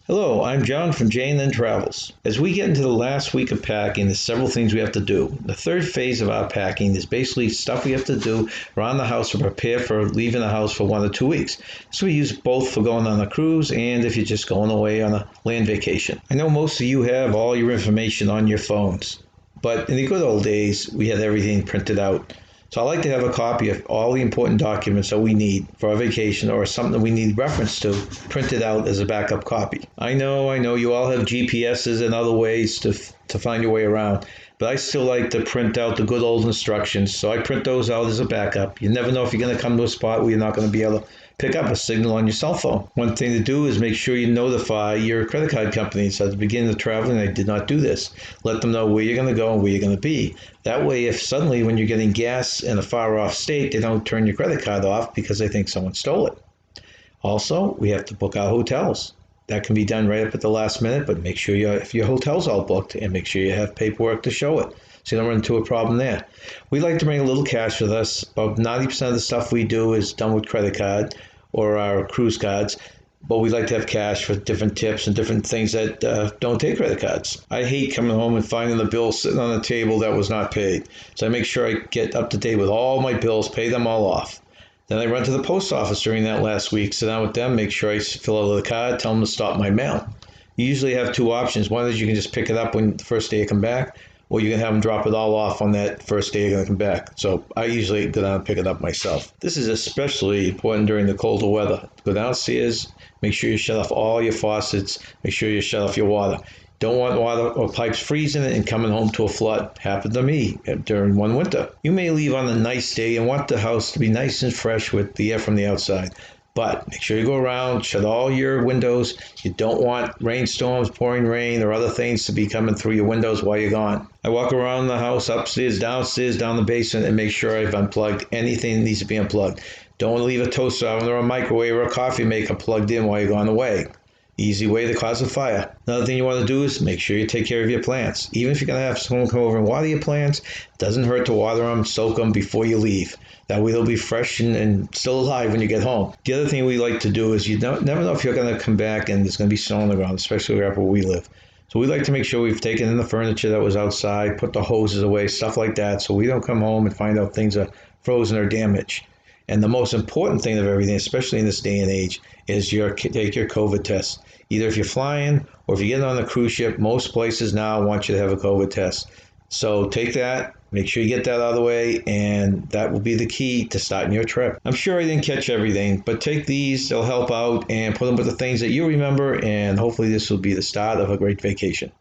Hello, I'm John from J&N Travels. As we get into the last week of packing, there's several things we have to do. The third phase of our packing is basically stuff we have to do around the house to prepare for leaving the house for 1 or 2 weeks. So we use both for going on a cruise and if you're just going away on a land vacation. I know most of you have all your information on your phones, but in the good old days, we had everything printed out. So I like to have a copy of all the important documents that we need for our vacation or something that we need reference to printed out as a backup copy. I know you all have GPSs and other ways to find your way around, but I still like to print out the good old instructions. So I print those out as a backup. You never know if you're going to come to a spot where you're not going to be able to pick up a signal on your cell phone. One thing to do is make sure you notify your credit card companies. At the beginning of traveling, I did not do this. Let them know where you're going to go and where you're going to be. That way, if suddenly when you're getting gas in a far off state, they don't turn your credit card off because they think someone stole it. Also, we have to book our hotels. That can be done right up at the last minute, but make sure if your hotel's all booked and make sure you have paperwork to show it so you don't run into a problem there. We like to bring a little cash with us. About 90% of the stuff we do is done with credit card or our cruise cards, but we like to have cash for different tips and different things that don't take credit cards. I hate coming home and finding the bill sitting on the table that was not paid. So I make sure I get up to date with all my bills, pay them all off. Then I run to the post office during that last week, sit down with them, make sure I fill out the card, tell them to stop my mail. You usually have two options. One is you can just pick it up when the first day you come back, or you can have them drop it all off on that first day you're going to come back. So I usually go down and pick it up myself. This is especially important during the colder weather. Go downstairs, make sure you shut off all your faucets, make sure you shut off your water. Don't want water or pipes freezing and coming home to a flood. Happened to me during one winter. You may leave on a nice day and want the house to be nice and fresh with the air from the outside. But make sure you go around, shut all your windows. You don't want rainstorms, pouring rain, or other things to be coming through your windows while you're gone. I walk around the house, upstairs, downstairs, down the basement, and make sure I've unplugged anything that needs to be unplugged. Don't want to leave a toaster oven or a microwave or a coffee maker plugged in while you're gone away. Easy way to cause a fire. Another thing you want to do is make sure you take care of your plants. Even if you're going to have someone come over and water your plants, it doesn't hurt to water them, soak them before you leave. That way they'll be fresh and still alive when you get home. The other thing we like to do is you never know if you're going to come back and there's going to be snow on the ground, especially where we live. So we like to make sure we've taken in the furniture that was outside, put the hoses away, stuff like that, so we don't come home and find out things are frozen or damaged. And the most important thing of everything, especially in this day and age, is take your COVID test. Either if you're flying or if you're getting on a cruise ship, most places now want you to have a COVID test. So take that, make sure you get that out of the way, and that will be the key to starting your trip. I'm sure I didn't catch everything, but take these, they'll help out, and put them with the things that you remember, and hopefully this will be the start of a great vacation.